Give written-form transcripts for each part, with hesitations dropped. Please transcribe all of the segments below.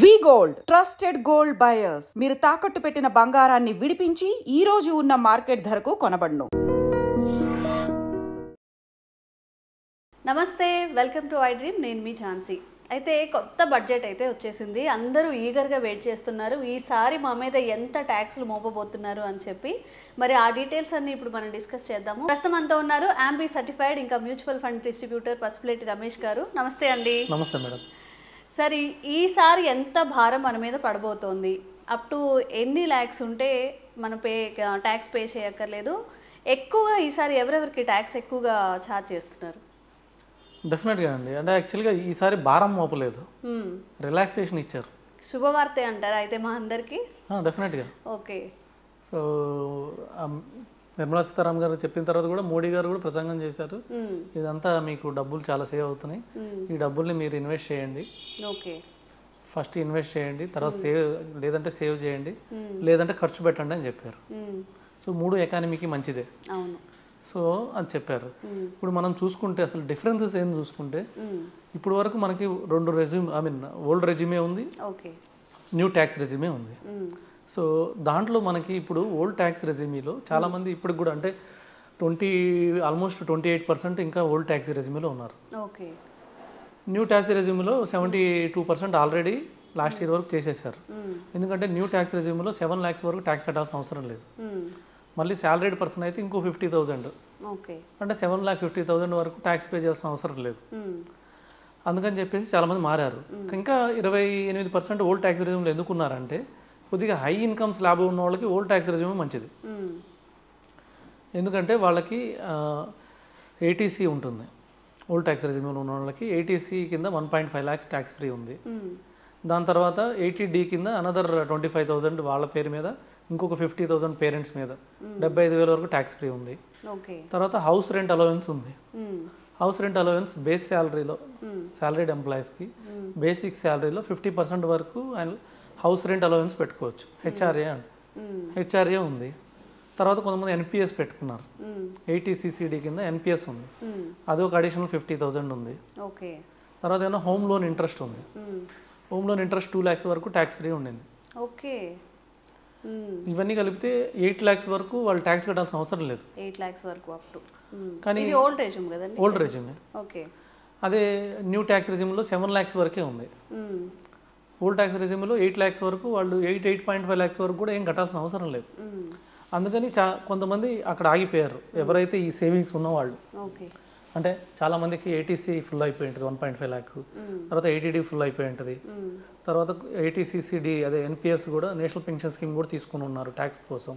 వి gold trusted gold buyers మీరు తాకట్టు పెట్టిన బంగారాన్ని విడిపించి ఈ రోజు ఉన్న మార్కెట్ ధరకు కొనబడును. నమస్తే, వెల్కమ్ టు ఐ డ్రీమ్. నేను మీ ఝాన్సీ. అయితే కొత్త బడ్జెట్ అయితే వచ్చేసింది. అందరూ ఈగర్గా వెయిట్ చేస్తున్నారు. ఈసారి మా మీద ఎంత ట్యాక్స్లు మోపబోతున్నారు అని చెప్పి మరి ఆ డీటెయిల్స్ అన్ని ఇప్పుడు మనం డిస్కస్ చేద్దాము. ప్రస్తుతం అంతా ఉన్నారు AMBI సర్టిఫైడ్ ఇంకా mutual fund distributor Pasupuleti Ramesh గారు. నమస్తే అండి. నమస్తే మేడం. సరే, ఈసారి ఎంత భారం మన మీద పడబోతోంది? అప్ టు ఎన్ని ల్యాక్స్ ఉంటే మనం ట్యాక్స్ పే చేయక్కర్లేదు? ఎక్కువగా ఈసారి ఎవరెవరికి ట్యాక్స్ ఎక్కువగా ఛార్జ్ చేస్తున్నారు? డెఫినెట్గా అండి. అంటే యాక్చువల్గా ఈసారి భారం మోపలేదు, రిలాక్సేషన్ ఇచ్చారు. శుభవార్తే అంటారా అయితే మా అందరికీ? డెఫినెట్గా. ఓకే. సో నిర్మలా సీతారామన్ గారు చెప్పిన తర్వాత కూడా మోడీ గారు కూడా ప్రసంగం చేశారు, ఇదంతా మీకు డబ్బులు చాలా సేవ్ అవుతున్నాయి, ఈ డబ్బుల్ని మీరు ఇన్వెస్ట్ చేయండి. ఓకే. ఫస్ట్ ఇన్వెస్ట్ చేయండి, తర్వాత సేవ్ చేయండి, లేదంటే ఖర్చు పెట్టండి అని చెప్పారు. సో మూడు ఎకానమీకి మంచిదే. అవును. సో అని చెప్పారు. ఇప్పుడు మనం చూసుకుంటే అసలు డిఫరెన్సెస్ ఏం చూసుకుంటే ఇప్పుడు వరకు మనకి రెండు ఓల్డ్ రెజ్యూమే ఉంది, న్యూ ట్యాక్స్ రెజ్యూమే ఉంది. సో దాంట్లో మనకి ఇప్పుడు ఓల్డ్ ట్యాక్స్ రెజ్యూమీలో చాలామంది ఇప్పటికి కూడా అంటే ఆల్మోస్ట్ 28% ఇంకా ఓల్డ్ ట్యాక్స్ రెజ్యూమీలో ఉన్నారు. న్యూ ట్యాక్స్ రెజ్యూమీలో 72% ఆల్రెడీ లాస్ట్ ఇయర్ వరకు చేసేసారు. ఎందుకంటే న్యూ ట్యాక్స్ రెజ్యూమీలో 7 lakhs వరకు ట్యాక్స్ కట్టాల్సిన అవసరం లేదు. మళ్ళీ శాలరీడ్ పర్సన్ అయితే ఇంకో 50,000, అంటే 7,50,000 వరకు ట్యాక్స్ పే చేయాల్సిన అవసరం లేదు. అందుకని చెప్పేసి చాలామంది మారారు. ఇంకా 28% ఓల్డ్ ట్యాక్స్ రెజ్యూమ్లో ఎందుకున్నారంటే కొద్దిగా హై ఇన్కమ్ స్లాబ్ ఉన్న వాళ్ళకి ఓల్డ్ ట్యాక్స్ రెజ్యూమ్ మంచిది. ఎందుకంటే వాళ్ళకి ఏటీసీ ఉంటుంది. ఓల్డ్ ట్యాక్స్ రెజ్యూమ్లో ఉన్న వాళ్ళకి ఏటీసీ కింద 1.5 lakhs ట్యాక్స్ ఫ్రీ ఉంది. దాని తర్వాత 80D కింద అనదర్ 25,000 వాళ్ళ పేరు మీద, ఇంకొక 50,000 పేరెంట్స్ మీద, 75,000 వరకు ట్యాక్స్ ఫ్రీ ఉంది. తర్వాత హౌస్ రెంట్ అలవెన్స్ ఉంది. హౌస్ రెంట్ అలవెన్స్ బేస్ శాలరీలో శాలరీడ్ ఎంప్లాయీస్కి బేసిక్ శాలరీలో 50% వరకు ఆయన హౌస్ రెంట్ అలవెన్స్ పెట్టుకోవచ్చు. హెచ్ఆర్ఏ ఉంది. తర్వాత కొంతమంది ఎన్పిఎస్ పెట్టుకున్నారు. 80CCD కింద ఎన్పిఎస్ ఉంది, అది ఒక అడిషనల్ 50,000 ఉంది. తర్వాత ఏమన్నా హోమ్ లోన్ ఇంట్రెస్ట్ ఉంది. హోమ్ లోన్ ఇంట్రెస్ట్ 2 lakhs వరకు ట్యాక్స్ ఫ్రీ ఉండింది. ఇవన్నీ కలిపితే 8 lakhs వరకు వాళ్ళు ట్యాక్స్ కట్టాల్సిన అవసరం లేదు. 8 lakhs వరకు అప్ టు. కానీ ఓల్డ్ రెజ్యూమే. అదే న్యూ ట్యాక్స్ రెజ్యూమ్లో 7 lakhs వరకే ఉంది. ఓల్డ్ ట్యాక్స్ రెజ్యూమ్లో 8 lakhs వరకు వాళ్ళు 8.5 lakhs వరకు కూడా ఏం కట్టాల్సిన అవసరం లేదు. అందుకని కొంతమంది అక్కడ ఆగిపోయారు, ఎవరైతే ఈ సేవింగ్స్ ఉన్నవాళ్ళు. అంటే చాలామందికి ఏటీసీ ఫుల్ అయిపోయి ఉంటుంది 1.5 lakh, తర్వాత 80D ఫుల్ అయిపోయి ఉంటుంది, తర్వాత 80CCD అదే ఎన్పిఎస్ కూడా నేషనల్ పెన్షన్ స్కీమ్ కూడా తీసుకుని ఉన్నారు ట్యాక్స్ కోసం,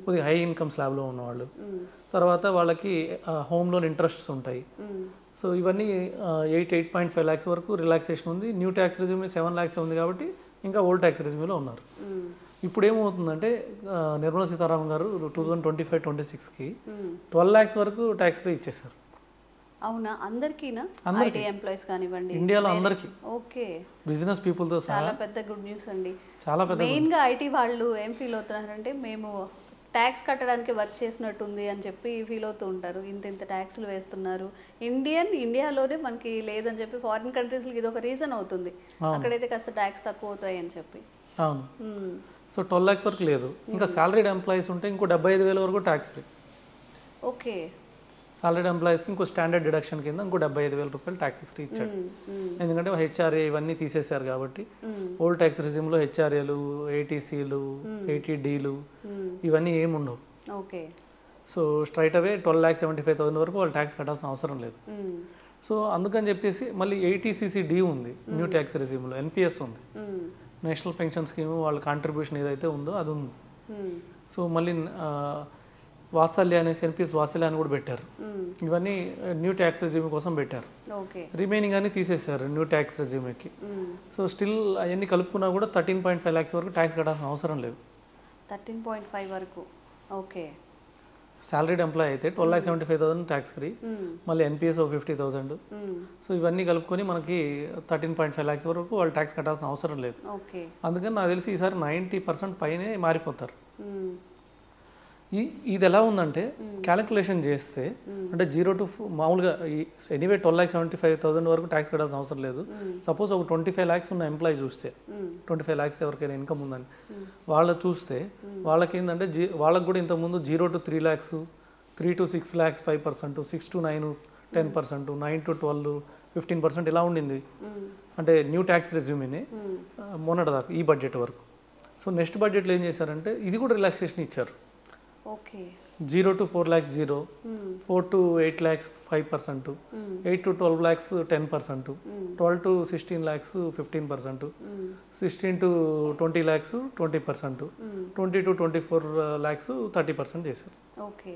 కొద్దిగా హై ఇన్కమ్ స్లాబ్లో ఉన్నవాళ్ళు. తర్వాత వాళ్ళకి హోమ్ లోన్ ఇంట్రెస్ట్స్ ఉంటాయి. సో ఇవన్నీ 8.5 lakhs వరకు రిలాక్సేషన్ ఉంది. న్యూ ట్యాక్స్ రెజ్యూమే 7 lakhs ఉంది కాబట్టి ఇంకా ఓల్డ్ ట్యాక్స్ రెజ్యూమేలో ఉన్నారు. ఇప్పుడు ఏమవుతుందంటే నిర్మలా సీతారామన్ గారు 2025-26కి 12 lakhs వరకు ట్యాక్స్ ఫ్రీ ఇచ్చేసారు. అవునా? అందరికీనా? ఐటీ ఎంప్లాయీస్ కానివ్వండి, ఇండియాలో అందరికీ. ఓకే. బిజినెస్ పీపుల్తో చాలా పెద్ద గుడ్ న్యూస్ అండి. చాలా పెద్ద. మెయిన్గా ఐటీ వాళ్ళు ఏం ఫీల్ అవుతున్నారంటే మేము ట్యాక్స్ కట్టడానికి వర్క్ చేసినట్టుంది అని చెప్పి ఫీల్ అవుతూ ఉంటారు. ఇంత ట్యాక్స్లు వేస్తున్నారు, ఇండియాలోనే మనకి లేదని చెప్పి ఫారిన్ కంట్రీస్కి ఇది ఒక రీజన్ అవుతుంది, అక్కడైతే కాస్త ట్యాక్స్ తక్కువ అవుతాయి అని చెప్పి. అవును. సో 12 lakhs వరకు లేదు. ఇంకా శాలరీడ్ ఎంప్లాయీస్ ఉంటే ఇంకో 75,000 వరకు ట్యాక్స్ ఫ్రీ. ఓకే. సాలరీడ్ ఎంప్లాయీస్కి ఇంకో స్టాండర్డ్ డిడక్షన్ కింద ఇంకో 75,000 రూపాయలు ట్యాక్స్ ఫ్రీ ఇచ్చాడు. ఎందుకంటే హెచ్ఆర్ఏ ఇవన్నీ తీసేశారు కాబట్టి ఓల్డ్ ట్యాక్స్ రెజ్యూమ్లో హెచ్ఆర్ఏలు, ఏటీసీలు, 80Dలు ఇవన్నీ ఏమి ఉండవు. ఓకే. సో స్ట్రైట్ అవే 12,75,000 వరకు వాళ్ళు ట్యాక్స్ కట్టాల్సిన అవసరం లేదు. సో అందుకని చెప్పేసి మళ్ళీ 80CCD ఉంది న్యూ ట్యాక్స్ రెజ్యూమ్లో, ఎన్పిఎస్ ఉంది, నేషనల్ పెన్షన్ స్కీమ్ వాళ్ళ కాంట్రిబ్యూషన్ ఏదైతే ఉందో అది ఉంది. సో మళ్ళీ వాత్సల్య అనేసి ఎన్పిఎస్ వాత్సల్య అని కూడా పెట్టారు. ఇవన్నీ న్యూ ట్యాక్స్ రెజ్యూమే కోసం పెట్టారు. రిమైనింగ్ అన్ని తీసేశారు న్యూ ట్యాక్స్ రెజ్యూమేకి. సో స్టిల్ అవన్నీ కలుపుకున్నా కూడా 13.5 lakhs వరకు ట్యాక్స్ కట్టాల్సిన అవసరం లేదు. 13.5 వరకు. ఓకే. సాలరీడ్ ఎంప్లాయీ అయితే 12,75,000 ట్యాక్స్ ఫ్రీ, మళ్ళీ ఎన్పిఎస్ 50,000. సో ఇవన్నీ కలుపుకొని మనకి 13.5 lakhs వరకు వాళ్ళు ట్యాక్స్ కట్టాల్సిన అవసరం లేదు. అందుకని నాకు తెలిసి ఈసారి 90% పైనే మారిపోతారు. ఇది ఎలా ఉందంటే క్యాలిక్యులేషన్ చేస్తే అంటే 0 to మామూలుగా ఎనీవే 12,75,000 వరకు ట్యాక్స్ కట్టాల్సిన అవసరం లేదు. సపోజ్ ఒక 25 lakhs ఉన్న ఎంప్లాయీ చూస్తే 25 lakhs ఎవరికైనా ఇన్కమ్ ఉందని వాళ్ళు చూస్తే వాళ్ళకి ఏంటంటే వాళ్ళకి కూడా ఇంతకుముందు 0 to 3 lakhs, 3 to 6 lakhs 5%, 6 to 9 10%, 9 to 12 15% ఇలా ఉండింది. అంటే న్యూ ట్యాక్స్ రెజ్యూమ్ని మొన్నటిదాకా ఈ బడ్జెట్ వరకు. సో నెక్స్ట్ బడ్జెట్లో ఏం చేశారంటే ఇది కూడా రిలాక్సేషన్ ఇచ్చారు. Okay 0 to 4 lakhs 0, 4 to 8 lakhs 5%, 8 to 12 lakhs 10%, 12 to 16 lakhs 15%, 16 to 20 lakhs 20%, 20 to 24 lakhs 30% చేశారు. ఓకే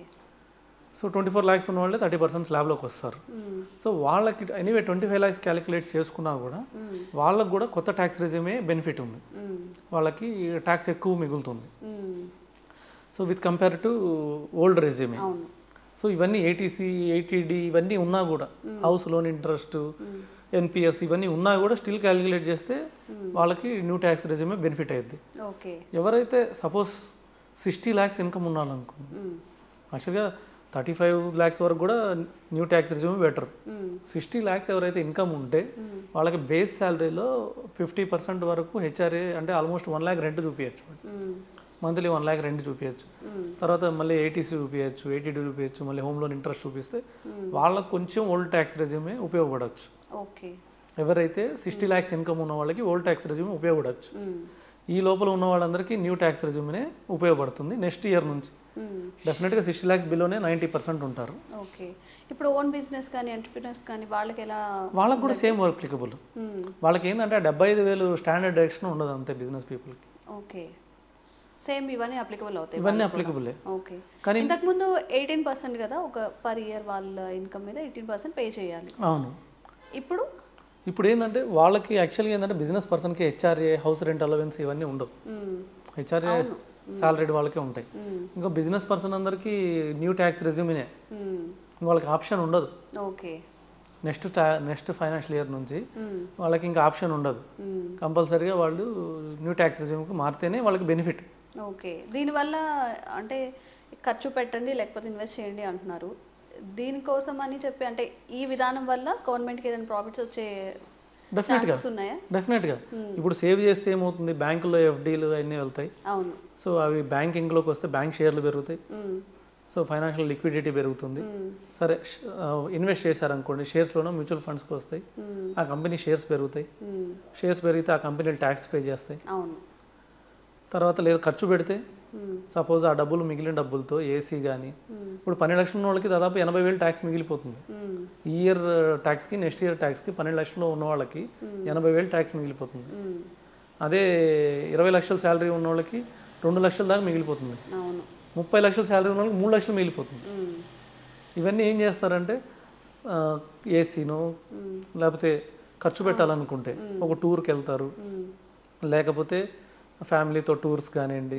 సో 24 lakhs ఉన్న వాళ్ళే 30% స్లాబ్లోకి వస్తారు. సో వాళ్ళకి ఎనీవే 25 lakhs క్యాలిక్యులేట్ చేసుకున్నా కూడా వాళ్ళకి కూడా కొత్త ట్యాక్స్ రెజ్యూమే బెనిఫిట్ ఉంది, వాళ్ళకి ట్యాక్స్ ఎక్కువ మిగులుతుంది. So with compare to old resume. So ఇవన్నీ ఏటీసీ, ఏటీడీ ఇవన్నీ ఉన్నా కూడా హౌస్ లోన్ ఇంట్రెస్ట్, ఎన్పిఎస్ ఇవన్నీ ఉన్నా కూడా స్టిల్ క్యాలిక్యులేట్ చేస్తే వాళ్ళకి న్యూ ట్యాక్స్ రెజ్యూమే బెనిఫిట్ అయ్యింది. ఎవరైతే సపోజ్ 60 lakhs ఇన్కమ్ ఉన్నారనుకో, యాక్చువల్గా 35 lakhs వరకు కూడా new tax regime better. 60 lakhs ఎవరైతే ఇన్కమ్ ఉంటే వాళ్ళకి బేస్ శాలరీలో 50% వరకు హెచ్ఆర్ఏ అంటే ఆల్మోస్ట్ 1 lakh రెంట్ చూపించచ్చు, మంత్లీ 1 lakh రెంట్ చూపించచ్చు. తర్వాత మళ్ళీ ఏటీసీ చూపించచ్చు, ఏటీడీ చూపించచ్చు, మళ్ళీ హోమ్ లోన్ ఇంట్రెస్ట్ చూపిస్తే వాళ్ళకి కొంచెం ఓల్డ్ ట్యాక్స్ రెజ్యూమే ఉపయోగపడవచ్చు. ఎవరైతే 60 lakhs ఇన్కమ్ ఉన్న వాళ్ళకి ఓల్డ్ ట్యాక్స్ రెజ్యూమే ఉపయోగపడవచ్చు. ఈ లోపల ఉన్న వాళ్ళందరికీ న్యూ ట్యాక్స్ రెజ్యూమే ఉపయోగపడుతుంది. నెక్స్ట్ ఇయర్ నుంచి డెఫినెట్గా 60 lakhs బిలోనే 90% ఉంటారు. ఓకే ఇప్పుడు ఓన్ బిజినెస్ కానీ ఎంటర్ప్రినర్స్ కానీ వాళ్ళకి ఎలా? వాళ్ళకి కూడా సేమ్ అప్లికబుల్. వాళ్ళకి ఏంటంటే 75,000 స్టాండర్డ్ డైరెక్షన్ ఉండదు అంతే బిజినెస్ పీపుల్కి. ఓకే సేమ్ ఇవన్నీ అప్లికబుల్ అవుతాయి? ఇవన్నీ అప్లికబుల్. ఓకే కానీ ఇంతకుముందు 18% కదా ఒక పర్ ఇయర్ వాళ్ళ ఇన్కమ్ మీద 18% పే చేయాలి. అవును. ఇప్పుడు ఏంటంటే వాళ్ళకి యాక్చువల్గా ఏంటంటే బిజినెస్ పర్సన్కి హెచ్ఆర్ఏ, హౌస్ రెంట్ అలవెన్స్ ఇవన్నీ ఉండవు. హెచ్ఆర్ఏ సాలరీడ్ వాళ్ళకే ఉంటాయి. ఇంకా బిజినెస్ పర్సన్ అందరికీ న్యూ ట్యాక్స్ రెజ్యూమినే, వాళ్ళకి ఆప్షన్ ఉండదు. ఓకే నెక్స్ట్ ఫైనాన్షియల్ ఇయర్ నుంచి వాళ్ళకి ఇంకా ఆప్షన్ ఉండదు. కంపల్సరీగా వాళ్ళు న్యూ ట్యాక్స్ రెజ్యూమ్కి మారితేనే వాళ్ళకి బెనిఫిట్. ఓకే దీనివల్ల అంటే ఖర్చు పెట్టండి లేకపోతే ఇన్వెస్ట్ చేయండి అంటున్నారు. దీనికోసం అని చెప్పి అంటే ఈ విధానం వల్ల గవర్నమెంట్కి ఏదైనా ప్రాఫిట్స్ వచ్చే డెఫినెట్గా ఇప్పుడు సేవ్ చేస్తే ఏమవుతుంది, బ్యాంకులో ఎఫ్డీలు అన్నీ వెళ్తాయి. అవును. సో అవి బ్యాంకింగ్లోకి వస్తే బ్యాంక్ షేర్లు పెరుగుతాయి. సో ఫైనాన్షియల్ లిక్విడిటీ పెరుగుతుంది. సరే ఇన్వెస్ట్ చేశారనుకోండి, షేర్స్లోనో మ్యూచువల్ ఫండ్స్కి వస్తాయి, ఆ కంపెనీ షేర్స్ పెరుగుతాయి. షేర్స్ పెరిగితే ఆ కంపెనీలు ట్యాక్స్ పే చేస్తాయి. తర్వాత లేదు ఖర్చు పెడితే సపోజ్ ఆ డబ్బులు మిగిలిన డబ్బులతో ఏసీ కానీ ఇప్పుడు 12 లక్షల ఉన్న వాళ్ళకి దాదాపు 80,000 ట్యాక్స్ మిగిలిపోతుంది. ఈ ఇయర్ ట్యాక్స్కి నెక్స్ట్ ఇయర్ ట్యాక్స్కి 12 లక్షలు ఉన్న వాళ్ళకి 80,000 ట్యాక్స్ మిగిలిపోతుంది. అదే 20 లక్షల శాలరీ ఉన్న వాళ్ళకి 2 లక్షల దాకా మిగిలిపోతుంది. 30 లక్షల శాలరీ ఉన్న వాళ్ళకి 3 లక్షలు మిగిలిపోతుంది. ఇవన్నీ ఏం చేస్తారంటే ఏసీనో లేకపోతే ఖర్చు పెట్టాలనుకుంటే ఒక టూర్కి వెళ్తారు, లేకపోతే ఫ్యామిలీతో టూర్స్ కానివ్వండి.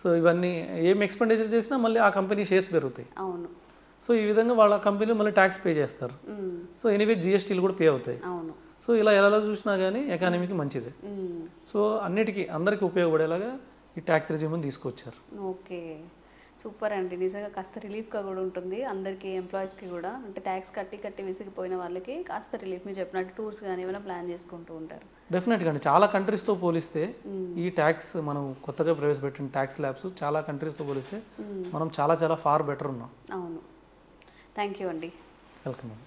సో ఇవన్నీ ఏం ఎక్స్పెండిచర్ చేసినా మళ్ళీ ఆ కంపెనీ షేర్స్ పెరుగుతాయి. సో ఈ విధంగా వాళ్ళ కంపెనీ మళ్ళీ ట్యాక్స్ పే చేస్తారు. సో ఎనీవే జిఎస్టీలు కూడా పే అవుతాయి. సో ఇలా ఎలా చూసినా కానీ ఎకానమీకి మంచిదే. సో అన్నిటికీ అందరికీ ఉపయోగపడేలాగా ఈ ట్యాక్స్ రెజ్యూమ్ని తీసుకొచ్చారు. ఓకే సూపర్ అండి. నిజంగా కాస్త రిలీఫ్గా కూడా ఉంటుంది అందరికీ, ఎంప్లాయీస్కి కూడా. అంటే ట్యాక్స్ కట్టి విసిగిపోయిన వాళ్ళకి కాస్త రిలీఫ్. మీరు చెప్పినట్టు టూర్స్ కానీ ఏమైనా ప్లాన్ చేసుకుంటూ ఉంటారు. డెఫినెట్గా అండి. చాలా కంట్రీస్తో పోలిస్తే ఈ ట్యాక్స్ మనం కొత్తగా ప్రవేశపెట్టిన ట్యాక్స్ ల్యాబ్స్ చాలా కంట్రీస్తో పోలిస్తే మనం చాలా ఫార్ బెటర్ ఉన్నాం. అవును. థ్యాంక్ యూ అండి. వెల్కమ్ అండి.